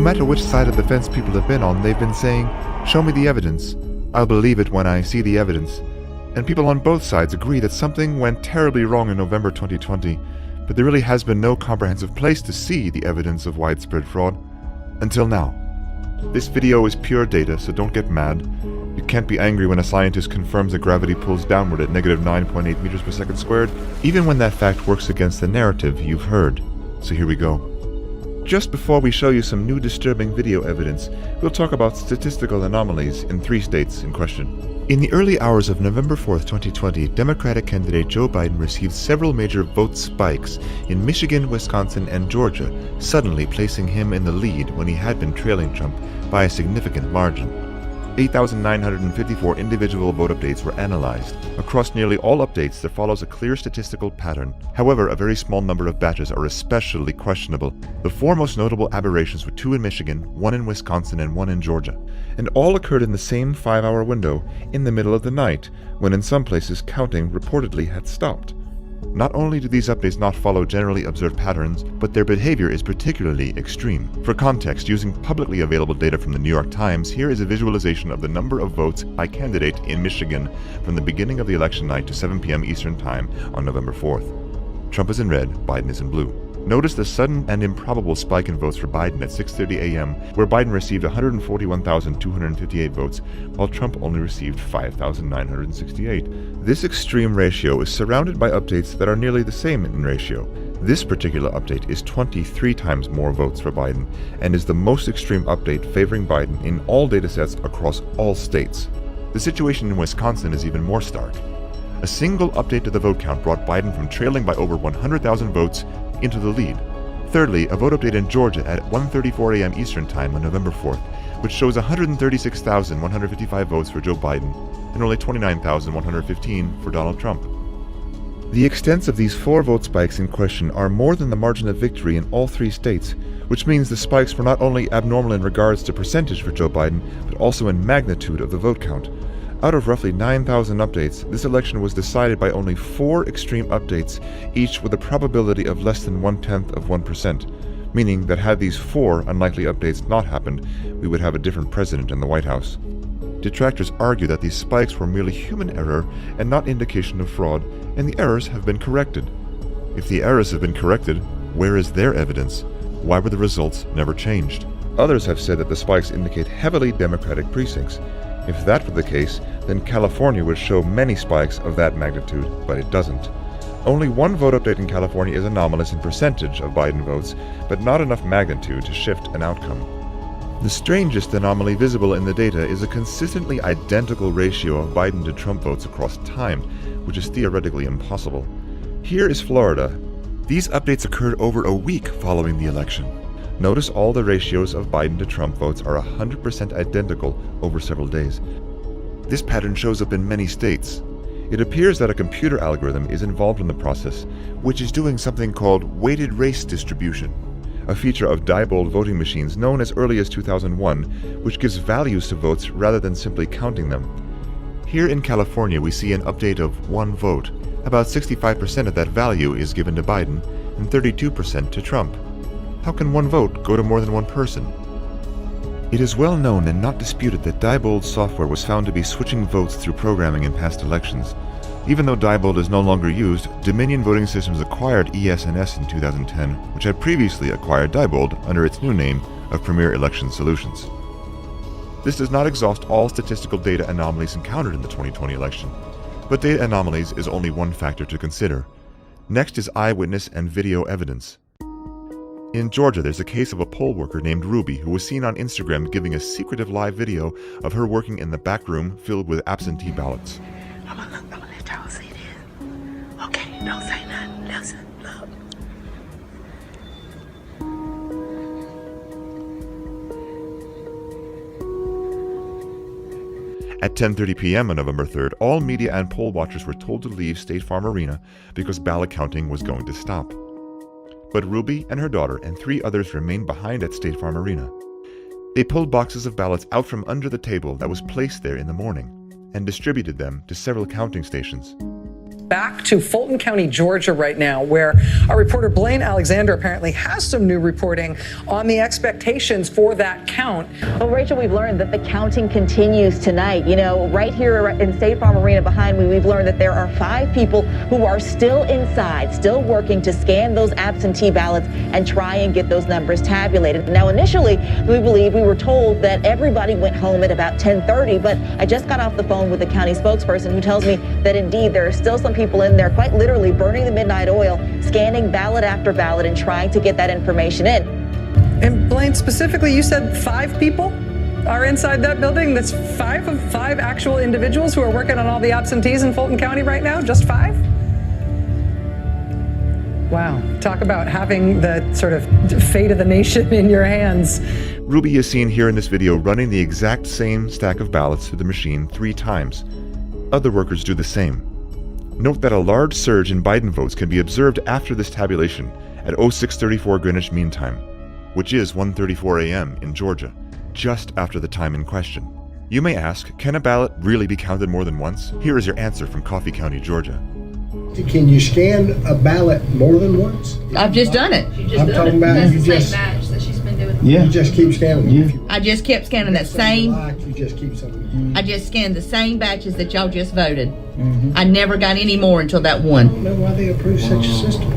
matter which side of the fence people have been on, they've been saying, "Show me the evidence. I'll believe it when I see the evidence." And people on both sides agree that something went terribly wrong in November 2020, but there really has been no comprehensive place to see the evidence of widespread fraud until now. This video is pure data, so don't get mad. You can't be angry when a scientist confirms that gravity pulls downward at negative 9.8 meters per second squared, even when that fact works against the narrative you've heard. So here we go. Just before we show you some new disturbing video evidence, we'll talk about statistical anomalies in 3 states in question. In the early hours of November 4th, 2020, Democratic candidate Joe Biden received several major vote spikes in Michigan, Wisconsin, and Georgia, suddenly placing him in the lead when he had been trailing Trump by a significant margin. 8,954 individual vote updates were analyzed. Across nearly all updates, there follows a clear statistical pattern. However, a very small number of batches are especially questionable. The 4 most notable aberrations were 2 in Michigan, 1 in Wisconsin, and 1 in Georgia. And all occurred in the same 5-hour window, in the middle of the night, when in some places counting reportedly had stopped. Not only do these updates not follow generally observed patterns, but their behavior is particularly extreme. For context, using publicly available data from the New York Times, here is a visualization of the number of votes by candidate in Michigan from the beginning of the election night to 7 p.m. Eastern Time on November 4th. Trump is in red, Biden is in blue. Notice the sudden and improbable spike in votes for Biden at 6:30 a.m., where Biden received 141,258 votes, while Trump only received 5,968. This extreme ratio is surrounded by updates that are nearly the same in ratio. This particular update is 23 times more votes for Biden, and is the most extreme update favoring Biden in all datasets across all states. The situation in Wisconsin is even more stark. A single update to the vote count brought Biden from trailing by over 100,000 votes into the lead. Thirdly, a vote update in Georgia at 1:34 a.m. Eastern Time on November 4th, which shows 136,155 votes for Joe Biden and only 29,115 for Donald Trump. The extents of these 4 vote spikes in question are more than the margin of victory in all 3 states, which means the spikes were not only abnormal in regards to percentage for Joe Biden, but also in magnitude of the vote count. Out of roughly 9,000 updates, this election was decided by only 4 extreme updates, each with a probability of less than 0.1%, meaning that had these 4 unlikely updates not happened, we would have a different president in the White House. Detractors argue that these spikes were merely human error and not indication of fraud, and the errors have been corrected. If the errors have been corrected, where is their evidence? Why were the results never changed? Others have said that the spikes indicate heavily Democratic precincts. If that were the case, then California would show many spikes of that magnitude, but it doesn't. Only 1 vote update in California is anomalous in percentage of Biden votes, but not enough magnitude to shift an outcome. The strangest anomaly visible in the data is a consistently identical ratio of Biden to Trump votes across time, which is theoretically impossible. Here is Florida. These updates occurred over a week following the election. Notice all the ratios of Biden to Trump votes are 100% identical over several days. This pattern shows up in many states. It appears that a computer algorithm is involved in the process, which is doing something called weighted race distribution, a feature of Diebold voting machines known as early as 2001, which gives values to votes rather than simply counting them. Here in California, we see an update of 1 vote. About 65% of that value is given to Biden and 32% to Trump. How can 1 vote go to more than 1 person? It is well known and not disputed that Diebold software was found to be switching votes through programming in past elections. Even though Diebold is no longer used, Dominion Voting Systems acquired ES&S in 2010, which had previously acquired Diebold under its new name of Premier Election Solutions. This does not exhaust all statistical data anomalies encountered in the 2020 election, but data anomalies is only one factor to consider. Next is eyewitness and video evidence. In Georgia, there's a case of a poll worker named Ruby who was seen on Instagram giving a secretive live video of her working in the back room filled with absentee ballots. I'm gonna let y'all see this. Okay, don't say nothing. Listen, look. At 10:30 p.m. on November 3rd, all media and poll watchers were told to leave State Farm Arena because ballot counting was going to stop. But Ruby and her daughter and 3 others remained behind at State Farm Arena. They pulled boxes of ballots out from under the table that was placed there in the morning and distributed them to several counting stations. back to Fulton County, Georgia right now, where our reporter Blaine Alexander apparently has some new reporting on the expectations for that count. Well, Rachel, we've learned that the counting continues tonight. You know, right here in State Farm Arena behind me, we've learned that there are 5 people who are still inside, still working to scan those absentee ballots and try and get those numbers tabulated. Now, initially, we were told that everybody went home at about 10:30, but I just got off the phone with the county spokesperson who tells me that indeed there are still some people in there quite literally burning the midnight oil, scanning ballot after ballot and trying to get that information in. And Blaine, specifically, you said 5 people are inside that building? That's 5 of 5 actual individuals who are working on all the absentees in Fulton County right now? Just 5? Wow. Talk about having the sort of fate of the nation in your hands. Ruby is seen here in this video running the exact same stack of ballots through the machine 3 times. Other workers do the same. Note that a large surge in Biden votes can be observed after this tabulation at 0634 Greenwich Mean Time, which is 1:34 a.m. in Georgia, just after the time in question. You may ask, can a ballot really be counted more than once? Here is your answer from Coffee County, Georgia. Can you scan a ballot more than once? I've just done it. I'm talking about That's you the just, same batch that she's been doing. you just keep scanning. Yeah. If you- I just kept scanning that same. Like, you just keep something. I just scanned the same batches that y'all just voted. I never got any more until that one. I don't know why they approve such a system.